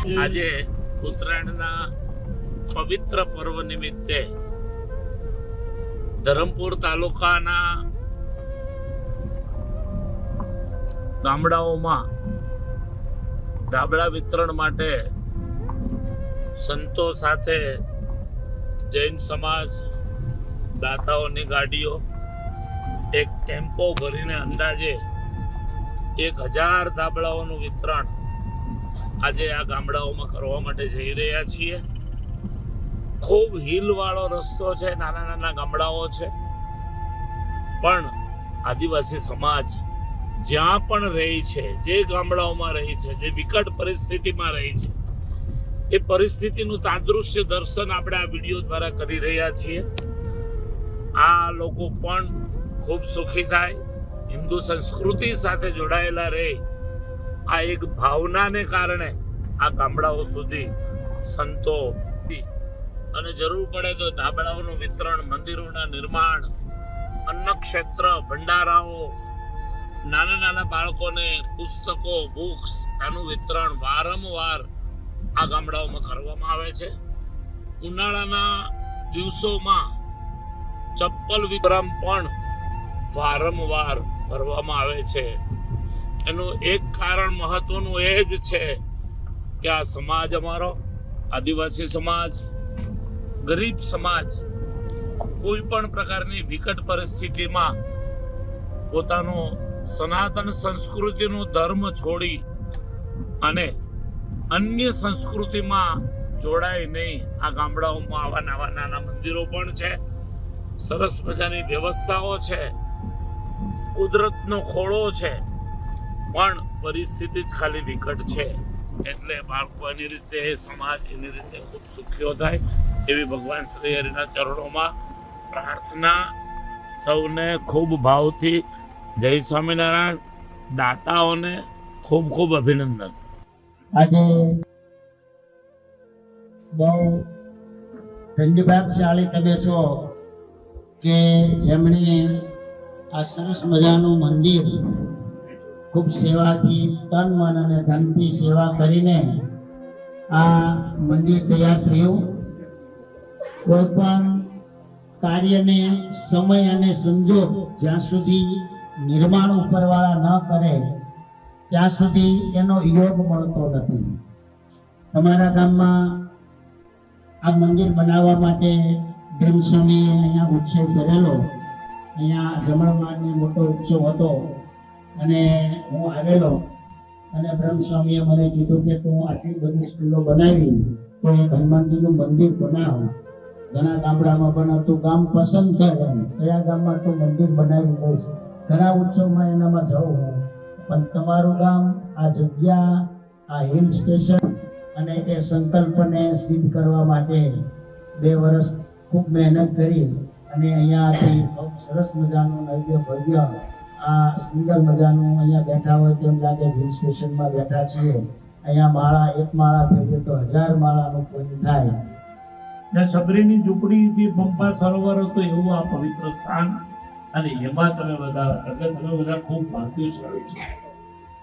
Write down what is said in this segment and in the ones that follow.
આજે ઉત્તરાયણના પવિત્ર પર્વ નિમિત્તે ધરમપુર તાલુકાના ગામડાઓમાં ધાબળા વિતરણ માટે સંતો સાથે જૈન સમાજ, દાતાઓની ગાડીઓ એક ટેમ્પો ભરીને અંદાજે 1000 ધાબળાઓનું વિતરણ આજે આ ગામડાઓમાં કરવા માટે જઈ રહ્યા છીએ. ખૂબ હિલવાળો રસ્તો છે, નાના નાના ગામડાઓ છે, પણ આદિવાસી સમાજ જ્યાં પણ રહી છે, જે ગામડાઓમાં રહી છે, જે વિકટ પરિસ્થિતિમાં રહી છે, એ પરિસ્થિતિનું તાદૃશ્ય દર્શન આપણે આ વિડીયો દ્વારા કરી રહ્યા છીએ. આ લોકો પણ ખૂબ સુખી થાય, હિન્દુ સંસ્કૃતિ સાથે જોડાયેલા રહે, આ એક ભાવનાને કારણે આ ગામડાઓ સુધી સંતો અને જરૂર પડે તો ધાબળાઓનું વિતરણ, મંદિરોના નિર્માણ, અન્નક્ષેત્ર, ભંડારાઓ, નાના નાના બાળકોને પુસ્તકો, બુક્સ, આનું વિતરણ વારંવાર આ ગામડાઓમાં કરવામાં આવે છે. ઉનાળાના દિવસોમાં ચપ્પલ વિતરણ પણ વારંવાર ભરવામાં આવે છે. એનું એક કારણ મહત્વનું એ જ છે કે આ સમાજ અમારો આદિવાસી સમાજ, ગરીબ સમાજ, કોઈ પણ પ્રકારની વિકટ પરિસ્થિતિમાં પોતાનો સનાતન સંસ્કૃતિનો ધર્મ છોડી અને અન્ય સંસ્કૃતિમાં જોડાય નહીં. આ ગામડાઓમાં આવા નવા નાના મંદિરો પણ છે, સરસ મજાની વ્યવસ્થાઓ છે, કુદરતનો ખોળો છે, પણ પરિસ્થિતિ જ ખાલી વિકટ છે. એટલે બાળકો એની રીતે, સમાજ એની રીતે ખૂબ સુખીઓ થાય એવી ભગવાન શ્રી હરિના ચરણોમાં પ્રાર્થના. સૌને ખૂબ ભાવથી જય સ્વામિનારાયણ. દાતાઓને ખૂબ ખૂબ અભિનંદન. આજે બહુ ધન્યભાગશાળી તમે છો કે જેમણે આ સરસ મજાનું મંદિર ખૂબ સેવાથી, તન, મન અને ધનથી સેવા કરીને આ મંદિર તૈયાર થયું. કોઈ પણ કાર્યને સમય અને સંજોગ જ્યાં સુધી નિર્માણ ઉપરવાળા ન કરે ત્યાં સુધી એનો યોગ મળતો નથી. તમારા ગામમાં આ મંદિર બનાવવા માટે બ્રહ્મસ્વામીએ અહીંયા ઉત્સવ કરેલો. અહીંયા જમણવારનો મોટો ઉત્સવ હતો અને હું આવેલો અને બ્રહ્મસ્વામીએ મને કીધું કે તું આટલી બધી સ્કૂલો બનાવી તો એક હનુમાનજીનું મંદિર બનાવ. ઘણા ગામડામાં બનાવતું ગામ પસંદ કરે, કયા ગામમાં તું મંદિર બનાવી દઈશ. ઘણા ઉત્સવમાં એનામાં જાઉં હું, પણ તમારું ગામ, આ જગ્યા, આ હિલ સ્ટેશન અને એ સંકલ્પને સિદ્ધ કરવા માટે 2 વર્ષ ખૂબ મહેનત કરી અને અહીંયાથી બહુ સરસ મજાનું નૈવ્ય ભવ્ય આ સુંદર મજાનું અહીંયા બેઠા હોય તેમ લાગે હિલ સ્ટેશનમાં બેઠા છીએ. અહીંયા માળા, 1 માળા થઈ ગઈ તો 1000 માળાનું પુણ્ય થાય. ને સબરીની ઝૂંપડીથી પંપા સરોવર હતું એવું આ પવિત્ર સ્થાન, અને એમાં તમે બધા ખૂબ ભાગ્યશાળી છો.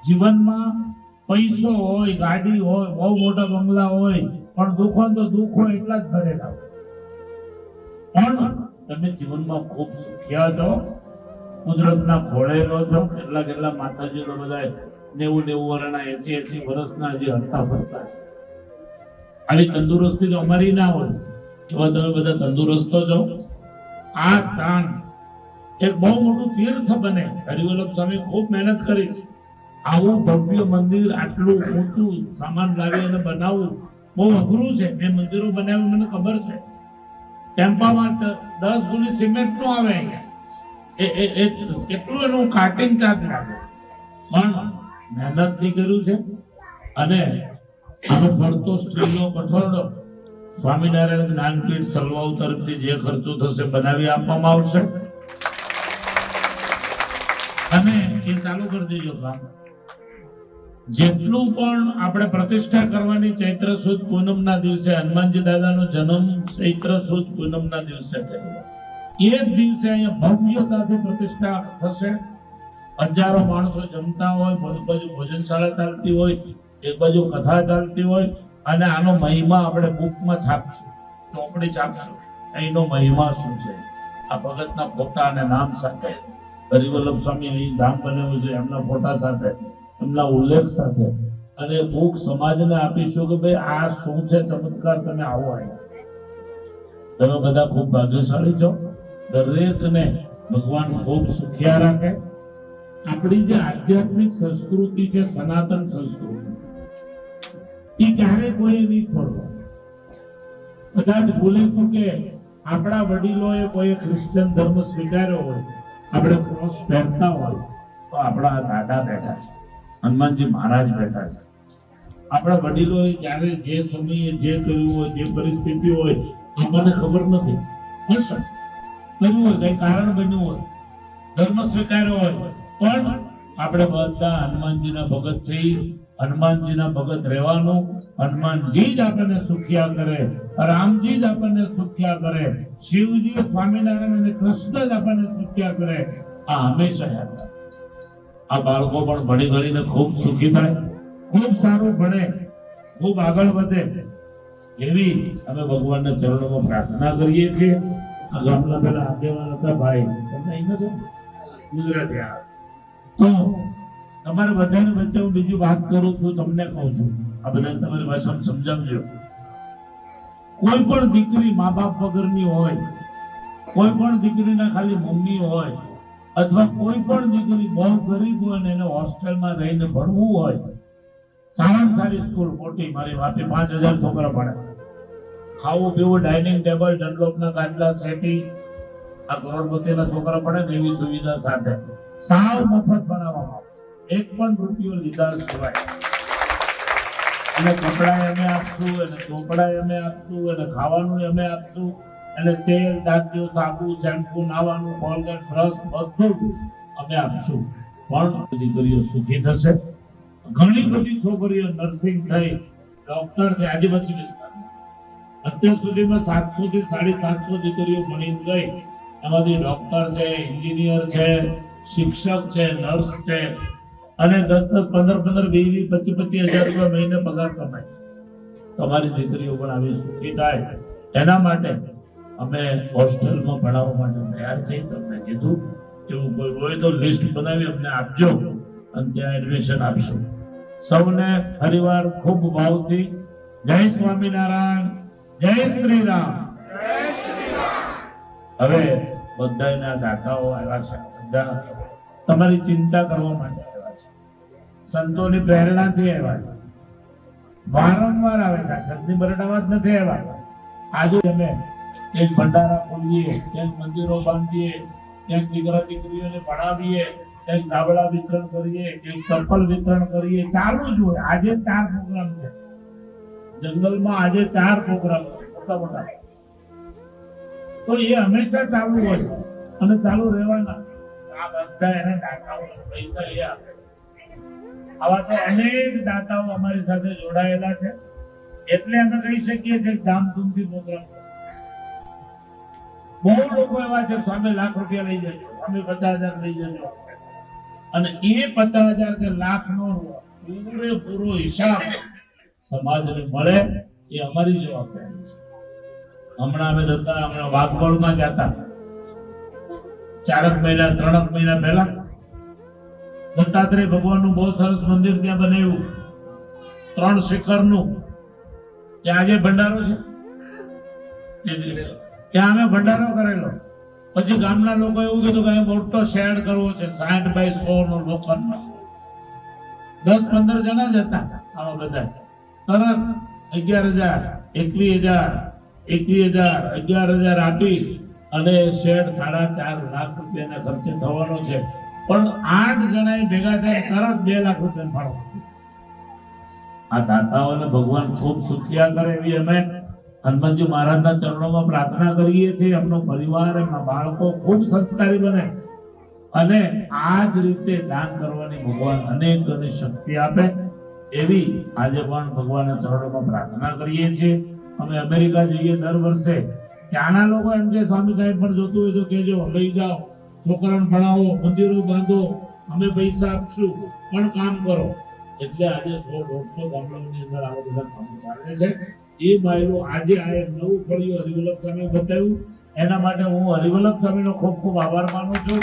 જીવનમાં પૈસો હોય, ગાડી હોય, બહુ મોટા બંગલા હોય, પણ દુઃખ હોય તો દુઃખ હોય એટલા જ ભરેલા હોય. પણ તમે જીવનમાં ખૂબ સુખિયા છો, કુદરતના ખોળે રહો છો. કેટલા માતાજી તો બધા 90 વર્ષના, 80 વર્ષના જે હરતા ફરતા છે. આવી તંદુરસ્તી તો અમારી ના હોય, એવા તમે બધા તંદુરસ્તો છો. આ તાણ એક બહુ મોટું તીર્થ બને. હરિવલ્લભ સ્વામી ખૂબ મહેનત કરી છે. આવું ભવ્ય મંદિર, આટલું ઊંચું સામાન લાવી અને બનાવવું બહુ અઘરું છે. મેં મંદિરો બનાવ્યું, મને ખબર છે. ટેમ્પામાં 10 ગુણી સિમેન્ટ નું આવે અહીંયા. એ કેટલું એનું કાટિંગ ચાર્જ લાગે, પણ મહેનતથી કર્યું છે. અને આનો ફરતો સ્ત્રીનો કઠોરડો સ્વામિનારાયણ જ્ઞાનપીઠ સલવાઉ તરફથી જે ખર્ચો થશે બનાવી આપવામાં આવશે અને એ ચાલુ કરી દેજો કામ. જેટલું પણ આપણે પ્રતિષ્ઠા કરવાની ચૈત્ર સુદ પૂનમના દિવસે, હનુમાનજી દાદાનો જન્મ ચૈત્ર સુદ પૂનમના દિવસે થયેલો, એ જ દિવસે અહીંયા ભવ્યતાથી પ્રતિષ્ઠા થશે. હજારો માણસો જમતા હોય, એક બાજુ ભોજનશાળા ચાલતી હોય, એક બાજુ કથા ચાલતી હોય, અને આનો મહિમા આપણે બુકમાં છાપશું, ચોપડી છાપશું. એનો મહિમા શું છે? આ ભગતના ફોટા અને નામ સાથે હરિવલ્લભ સ્વામી અહીં ધામ બનાવ્યું છે, એમના ફોટા સાથે, એમના ઉલ્લેખ સાથે, અને બુક સમાજને આપીશું કે ભાઈ આ શું છે ચમત્કાર, તમે આવો અહીંયા. તમે બધા ખૂબ ભાગ્યશાળી છો. દરેકને ભગવાન ખૂબ સુખિયા રાખે. આપણી જે આધ્યાત્મિક સંસ્કૃતિ છે, સનાતન સંસ્કૃતિ, એ ક્યારે કોઈ નહીં છોડવા. કદાચ ભૂલે ચૂકે આપણા વડીલોએ કોઈ ક્રિશ્ચિયન ધર્મ સ્વીકાર્યો હોય, આપણે ક્રોસ પહેરતા હોય, તો આપણા દાદા બેઠા છે, હનુમાનજી મહારાજ બેઠા છે. આપણા વડીલોએ જ્યારે જે સમયે જે કર્યું હોય, જે પરિસ્થિતિ હોય, આપણને ખબર નથી. હશે કર્યું હોય, કઈ કારણ બન્યું હોય, ધર્મ સ્વીકાર્યો હોય, પણ આપણે બધા હનુમાનજીના ભગત છીએ. હનુમાનજીના ભગત રહેવાનું. હનુમાનજી જ આપણને સુખિયા કરે, રામજી જ આપણને સુખિયા કરે, શિવજી, સ્વામિનારાયણ અને કૃષ્ણ જ આપણને સુખિયા કરે. આ હંમેશા યાદ રાખો. આ બાળકો પણ ભણી ગણીને ખૂબ સુખી થાય, ખૂબ સારું ભણે, ખૂબ આગળ વધે, એવી અમે ભગવાનના ચરણોમાં પ્રાર્થના કરીએ છીએ. આ ગામના પેલા આગેવાન હતા ભાઈ, તમને અહીં નથી ગુજરાતી આ તો તમારે બધાની વચ્ચે હું બીજી વાત કરું છું, તમને કહું છું, આ બધા તમારી ભાષામાં સમજાવજો. કોઈ પણ દીકરી મા બાપ વગરની હોય, કોઈ પણ દીકરીના ખાલી મમ્મી હોય, અથવા કોઈ પણ દીકરી બહુ ગરીબ હોય ને એને હોસ્ટેલમાં રહીને ભણવું હોય, સારામાં સારી સ્કૂલ મોટી, મારી વાપી 5000 છોકરા ભણે, ખાવું પીવું, ડાઇનિંગ ટેબલ, ડનલોપના ગાદલા, સેટી, આ કરોડપતિના છોકરા ભણે ને એવી સુવિધા સાથે સાવ મફત બનાવવામાં, એક પણ રૂપિયો લીધા સિવાય. અને કપડા અમે આપશું, અને ચોપડા અમે આપશું, અને ખાવાનું અમે આપશું, અને તેલ, દાંતિયો, સાબુ, શેમ્પુ, નાવાનું, કોલગેટ, બ્રશ, બધું અમે આપશું. પણ દીકરીઓ સુખી થશે. ઘણી બધી છોકરીઓ નર્સિંગ થઈ, ડોક્ટર થઈ, આદિવાસી વિસ્તારમાં અત્યાર સુધીમાં 700 થી 750 દીકરીઓ ભણી ગઈ. એમાંથી ડોક્ટર છે, એન્જિનિયર છે, શિક્ષક છે, નર્સ છે, અને 10-10, 15-15, 20-20, 25-25 હજાર રૂપિયા મહિને પગાર કમાય. તમારી દીકરીઓ પણ આવી સુખી થાય, એના માટે અમે હોસ્ટેલમાં ભણાવવા માટે તૈયાર છીએ. તમને કીધું એવું કોઈ હોય તો લિસ્ટ બનાવી અમને આપજો, અને ત્યાં એડમિશન આપશું. સૌને ફરીવાર ખૂબ ભાવથી જય સ્વામિનારાયણ, જય શ્રી રામ. હવે બધાના દાતાઓ આવ્યા છે, બધા તમારી ચિંતા કરવા માટે આવ્યા છે, સંતોની પ્રેરણાથી આવ્યા છે, વારંવાર આવે છે. સંતની બરડામાં જ નથી આવ્યા. આજે અમે એક ભંડારા ખોલીએ, ક્યાંક મંદિરો બાંધીએ, ક્યાંક દીકરા દીકરીઓને ભણાવીએ, ક્યાંક ધાબળા વિતરણ કરીએ, ક્યાંક ચપ્પલ વિતરણ કરીએ, ચાલુ જ હોય. આજે 4 પ્રોગ્રામ છે જંગલમાં, આજે 4 પ્રોગ્રામ મોટા મોટા. તો એ હંમેશા ચાલુ હોય અને ચાલુ રહેવાના. આ બધા એને દાતાઓ પૈસા એ આપે. આવા તો અનેક દાતાઓ અમારી સાથે જોડાયેલા છે, એટલે અમે કહી શકીએ છીએ ધામધૂમથી પ્રોગ્રામ. બહુ લોકો એવા છે, સ્વામી લાખ રૂપિયા લઈ જજો, સ્વામી 50,000 લઈ જજો, અને એ 50,000 કે લાખ નો પૂરેપૂરો હિસાબ સમાજને મળે, એ અમારી જવાબદારી છે. હમણાં વાઘબોળમાં જતા 4 મહિના 3 મહિના પહેલા દત્તાત્રેય ભગવાનનું બહુ સરસ મંદિર ત્યાં બનાવ્યું, 3 શિખરનું. ત્યાં આજે ભંડારો છે, એ દિવસે ત્યાં અમે ભંડારો કરેલો. પછી ગામના લોકો એવું કીધું કે મોટો શેડ કરવો છે, 60 બાય 100 નો લોખંડનો. 10-15 જણા જ હતા આવા બધા. તરત 11,000, 21,000, 11,000 આપી અને શેડ 4.5 લાખ રૂપિયાના ખર્ચે થવાનો છે. પણ 8 જણાએ ભેગા થઈને તરત 2 લાખ રૂપિયા ફાળો. આ દાતાઓને ભગવાન ખૂબ સુખિયા કરે એવી અમે હનુમાનજી મહારાજના ચરણોમાં પ્રાર્થના કરીએ છીએ. એમનો પરિવાર, એમના બાળકો ખૂબ સંસ્કારી બને, અને આ જ રીતે દાન કરવાની ભગવાન અનેકોને શક્તિ આપે, એવી આજે પણ ભગવાનના ચરણોમાં પ્રાર્થના કરીએ છીએ. અમે અમેરિકા જઈએ દર વર્ષે, ત્યાંના લોકો એમ કે સ્વામી સાહેબ પણ જોતું હોય તો કહેજો, લઈ જાઓ, છોકરાને ભણાવો, મંદિરો બાંધો, અમે પૈસા આપશું, પણ કામ કરો. એટલે આજે 100-150 ગામડાઓની અંદર આવા બધા કામો ચાલે છે. એ માયલું આજે આ એક નવું ફળિયું હરિવલ્લભ સામે બતાવ્યું. એના માટે હું હરિવલ્લભ સ્વામીનો ખૂબ ખૂબ આભાર માનું છું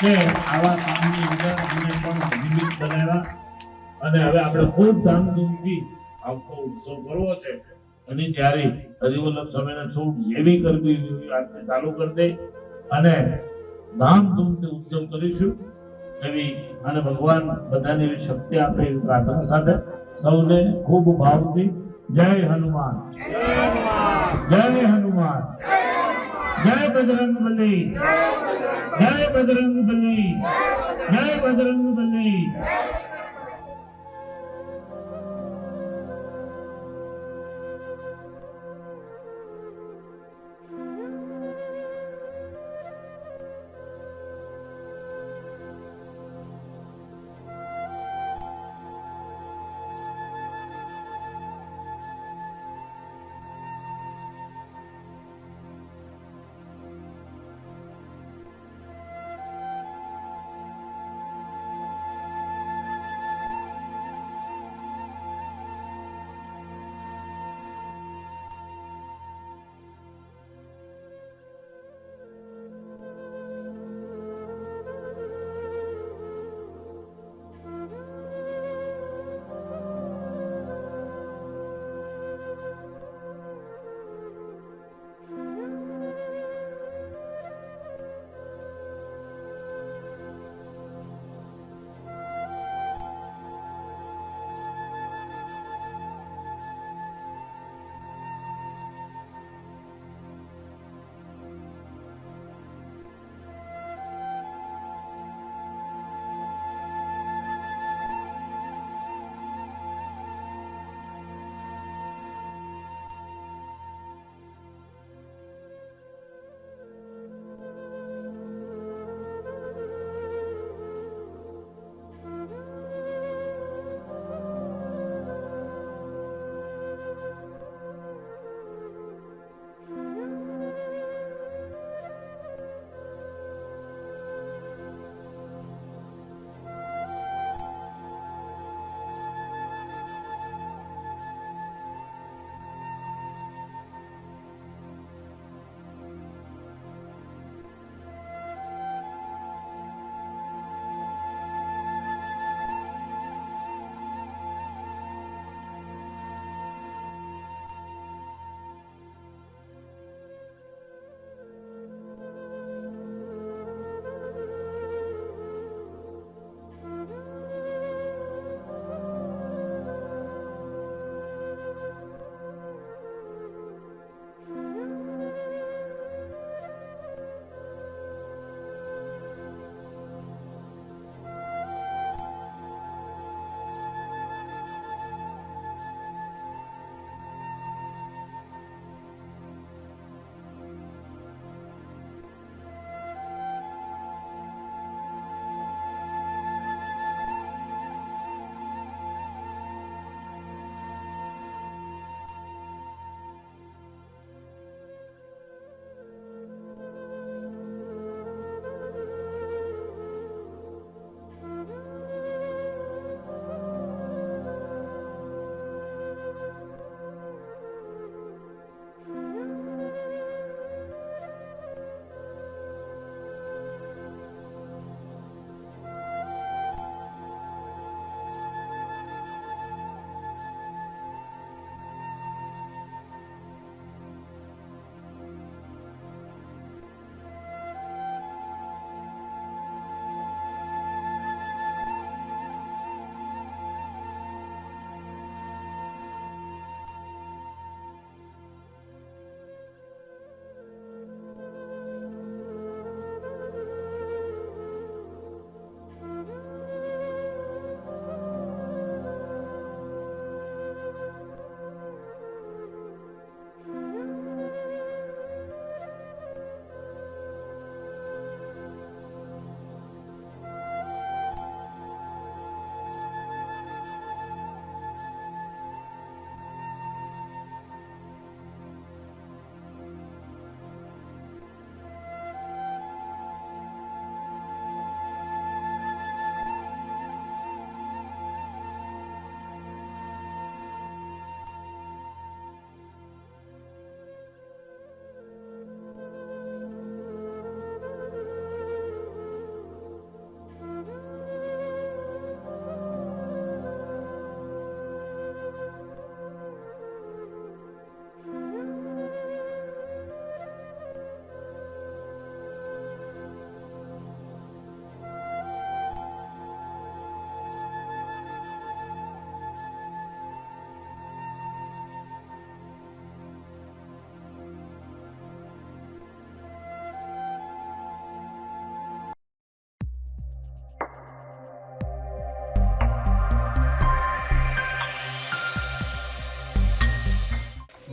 કે આવા કામની અંદર અમને પણ નિમિત્ત બનાવ્યા. અને હવે આપણે ખૂબ ધામધૂમથી આવતો ઉત્સવ કરવો છે. અને ત્યારે હરિવલ્લભ સ્વામીના છૂટ જેવી કરવી આજને ચાલુ કરી દે અને ધામધૂમથી ઉત્સવ કરીશું એવી અને ભગવાન બધાને એવી શક્તિ આપે એવી પ્રાર્થના સાથે સૌને ખૂબ ભાવથી જય હનુમાન, જય હનુમાન, જય બજરંગબલી, જય બજરંગબલી, જય બજરંગબલી.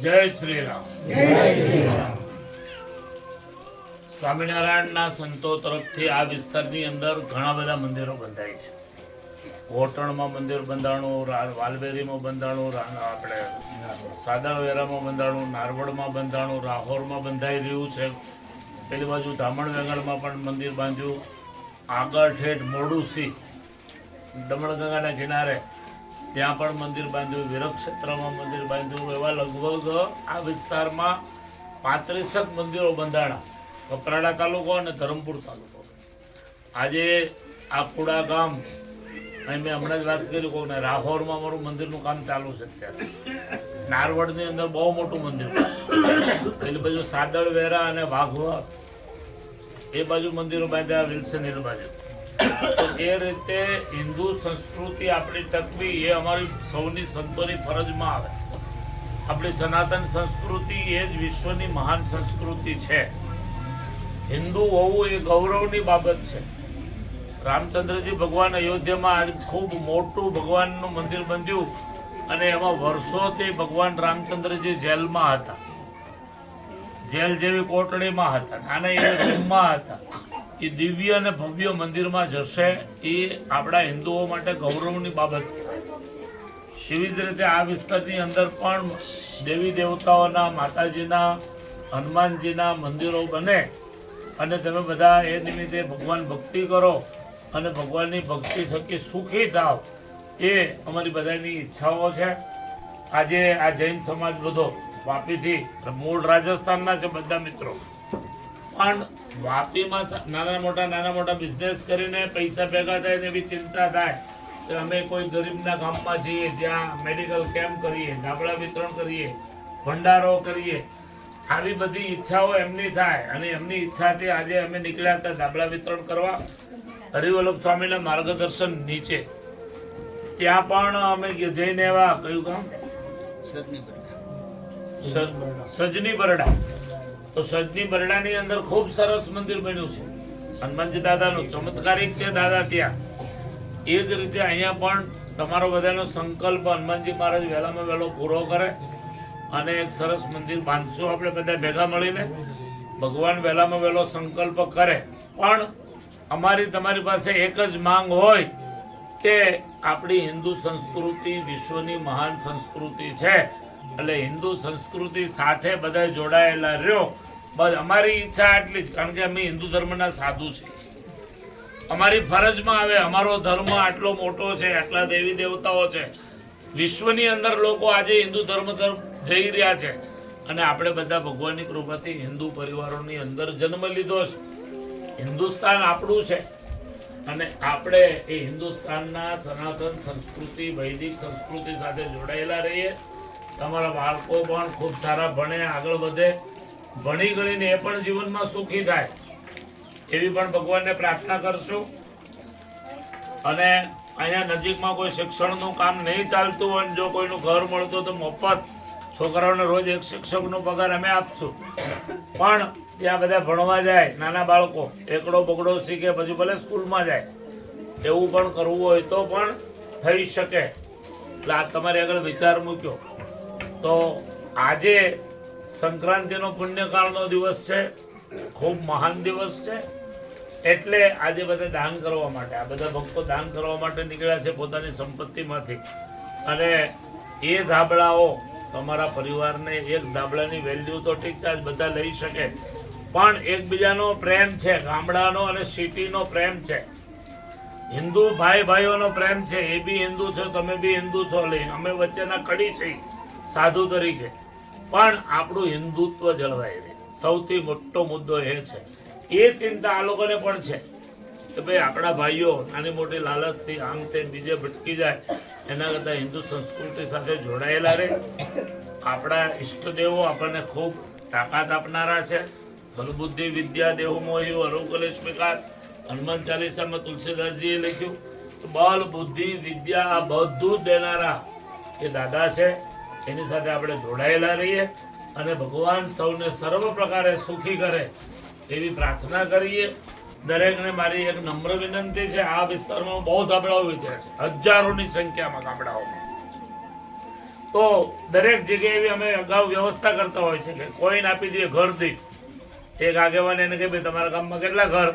જય શ્રી રામ. સ્વામિનારાયણના સંતો તરફથી આ વિસ્તારની અંદર ઘણા બધા મંદિરો બંધાય છે. હોટણમાં મંદિર બંધાણું, વાલવેરીમાં બંધાણું, આપણે સાદરવેરામાં બંધાણું, નારવડમાં બંધાણું, રાહોરમાં બંધાઈ રહ્યું છે. પેલી બાજુ ધામણ વેંગણમાં પણ મંદિર બાંધ્યું. આગળ ઠેઠ મોડુસી દમણગંગાના કિનારે ત્યાં પણ મંદિર બાંધ્યું. વિરક્ષેત્રમાં મંદિર બાંધ્યું. એવા લગભગ આ વિસ્તારમાં 35 મંદિરો બંધાણા. કપરાડા તાલુકો અને ધરમપુર તાલુકો. આજે આ કુડા ગામ અહીં મેં હમણાં જ વાત કરી કોને રાહોરમાં અમારું મંદિરનું કામ ચાલુ છે અત્યારે. નારવડની અંદર બહુ મોટું મંદિર. પેલી બાજુ સાદળ વેરા અને વાઘવા એ બાજુ મંદિરો બાંધ્યા, વિલ્સન હિલ બાજુ. તો એ રીતે હિન્દુ સંસ્કૃતિ આપણી ટકવી એ અમારી સૌની સંતોની ફરજમાં આવે. આપણી સનાતન સંસ્કૃતિ એ જ વિશ્વની મહાન સંસ્કૃતિ છે. હિન્દુ હોવું એ ગૌરવની બાબત છે. રામચંદ્રજી ભગવાન અયોધ્યામાં ખૂબ મોટું ભગવાનનું મંદિર બંધ્યું અને એમાં વર્ષોથી ભગવાન રામચંદ્રજી જેલમાં હતા. જેલ જેવી કોટડીમાં હતા, નાના એવી રૂમમાં હતા. એ દિવ્ય અને ભવ્ય મંદિરમાં જશે એ આપણા હિન્દુઓ માટે ગૌરવની બાબત કહેવાય. એવી જ રીતે આ વિસ્તારની અંદર પણ દેવી દેવતાઓના, માતાજીના, હનુમાનજીના મંદિરો બને અને તમે બધા એ નિમિત્તે ભગવાન ભક્તિ કરો અને ભગવાનની ભક્તિ થકી સુખી થાવ એ અમારી બધાની ઈચ્છાઓ છે. આજે આ જૈન સમાજ બધો વાપીથી, મૂળ રાજસ્થાનના છે બધા મિત્રો, પણ વાપીમાં નાના મોટા બિઝનેસ કરીને પૈસા ભેગા થાય ને એવી ચિંતા થાય કે અમે કોઈ ગરીબના ગામમાં જઈએ, ત્યાં મેડિકલ કેમ્પ કરીએ, ધાબળા વિતરણ કરીએ, ભંડારો કરીએ. આવી બધી ઈચ્છાઓ એમની થાય અને એમની ઈચ્છાથી આજે અમે નીકળ્યા હતા ધાબળા વિતરણ કરવા હરિવલ્લભ સ્વામીના માર્ગદર્શન નીચે. ત્યાં પણ અમે જઈને એવા કયું ગામ સજની બરડા. તો સજની બરડાની અંદર ખૂબ સરસ મંદિર બન્યું છે હનુમાનજી દાદાનું. ચમત્કારિક છે દાદા ત્યાં. એ જ રીતે અહીંયા પણ તમારો બધાનો સંકલ્પ હનુમાનજી મહારાજ વહેલામાં વહેલો પૂરો કરે અને એક સરસ મંદિર બાંધશું આપણે બધા ભેગા મળીને. ભગવાન વહેલામાં વહેલો સંકલ્પ કરે. પણ અમારી તમારી પાસે એક જ માંગ હોય કે આપણી હિન્દુ સંસ્કૃતિ વિશ્વની મહાન સંસ્કૃતિ છે, એટલે હિન્દુ સંસ્કૃતિ સાથે બધા જોડાયેલા રહ્યો. બસ અમારી ઈચ્છા આટલી જ, કારણ કે અમે હિન્દુ ધર્મના સાધુ છીએ. અમારી ફરજમાં આવે. અમારો ધર્મ આટલો મોટો છે, આટલા દેવી દેવતાઓ છે. વિશ્વની અંદર લોકો આજે હિન્દુ ધર્મ તરફ જઈ રહ્યા છે અને આપણે બધા ભગવાનની કૃપાથી હિન્દુ પરિવારોની અંદર જન્મ લીધો છે. હિન્દુસ્તાન આપણું છે અને આપણે એ હિન્દુસ્તાનના સનાતન સંસ્કૃતિ, વૈદિક સંસ્કૃતિ સાથે જોડાયેલા રહીએ. તમારા બાળકો પણ ખૂબ સારા ભણે, આગળ વધે, ભણી ગણીને એ પણ જીવનમાં સુખી થાય એવી પણ ભગવાનને પ્રાર્થના કરશું. અને અહીંયા નજીકમાં કોઈ શિક્ષણનું કામ નહીં ચાલતું હોય, જો કોઈનું ઘર મળતું તો મફત છોકરાઓને રોજ એક શિક્ષકનો પગાર અમે આપશું. પણ ત્યાં બધા ભણવા જાય, નાના બાળકો એકડો બગડો શીખે, પછી ભલે સ્કૂલમાં જાય. એવું પણ કરવું હોય તો પણ થઈ શકે. એટલે આ તમારી આગળ વિચાર મૂક્યો. તો આજે સંક્રાંતિનો પુણ્યકાળનો દિવસ છે, ખૂબ મહાન દિવસ છે. એટલે આજે બધા દાન કરવા માટે, આ બધા ભક્તો દાન કરવા માટે નીકળ્યા છે પોતાની સંપત્તિમાંથી. અને એ ધાબળાઓ તમારા પરિવારને, એક ધાબળાની વેલ્યુ તો ઠીક છે આજ બધા લઈ શકે, પણ એકબીજાનો પ્રેમ છે, ગામડાનો અને સિટીનો પ્રેમ છે, હિન્દુ ભાઈ ભાઈઓનો પ્રેમ છે. એ બી હિન્દુ છો, તમે બી હિન્દુ છો, અમે વચ્ચેના કડી છીએ સાધુ તરીકે, પણ આપણું હિન્દુત્વ જળવાઈ રહે. સૌથી મોટો મુદ્દો એ છે. એ ચિંતા આ લોકોને પણ છે કે ભાઈ આપણા ભાઈઓ નાની મોટી લાલચથી આમ તેમ બીજે ભટકી જાય, એના કરતાં હિન્દુ સંસ્કૃતિ સાથે જોડાયેલા રહે. આપણા ઈષ્ટદેવો આપણને ખૂબ તાકાત આપનારા છે. બલબુદ્ધિ વિદ્યા દેહુ મોહી અરુકલેશ વિકાર. હનુમાન ચાલીસામાં તુલસીદાસજીએ લખ્યું તો બલ બુદ્ધિ વિદ્યા આ બધું જ દેનારા એ દાદા છે. એની સાથે આપણે જોડાયેલા રહીએ અને ભગવાન સૌને સર્વ પ્રકારે સુખી કરે એવી પ્રાર્થના કરીએ. દરેકને મારી એક નમ્ર વિનંતી છે. આ વિસ્તારમાં બહુ ધાબળાઓ વિદ્યા છે, હજારોની સંખ્યામાં ગામડાઓમાં. તો દરેક જગ્યાએ એવી અમે અગાઉ વ્યવસ્થા કરતા હોય છે કે કોઈને આપી દઈએ ઘર દીઠ. એક આગેવાન એને કે ભાઈ તમારા ગામમાં કેટલા ઘર?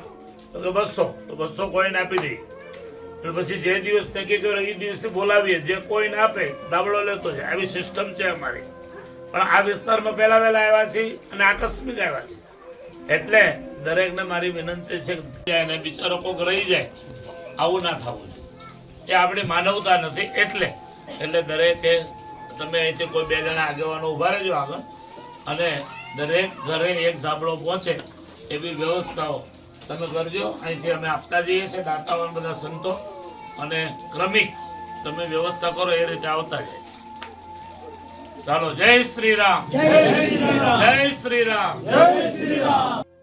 તો કે 200. તો 200 કોઈને આપી દઈએ. અને પછી જે દિવસ નક્કી કર્યો એ દિવસે બોલાવીએ, જે કોઈને આપે દાબળો લેતો જાય. આવી સિસ્ટમ છે અમારી. પણ આ વિસ્તારમાં પહેલા વહેલા આવ્યા છે અને આકસ્મિક આવ્યા છે, એટલે દરેકને મારી વિનંતી છે કે એને બિચારો કોક રહી જાય, આવું ના થવું જોઈએ. એ આપણી માનવતા નથી. એટલે દરેકે તમે અહીંથી કોઈ 2 જણા આગેવાનો ઊભા રહેજો આગળ, અને દરેક ઘરે એક ધાબળો પહોંચે એવી વ્યવસ્થાઓ તમે કરજો. અહીંથી અમે આપતા જઈએ છીએ દાતાઓ બધા સંતો, અને ક્રમિક તમે વ્યવસ્થા કરો એ રીતે આવતા જાય. ચાલો, જય શ્રી રામ, જય શ્રી રામ, જય શ્રી રામ, જય શ્રી રામ.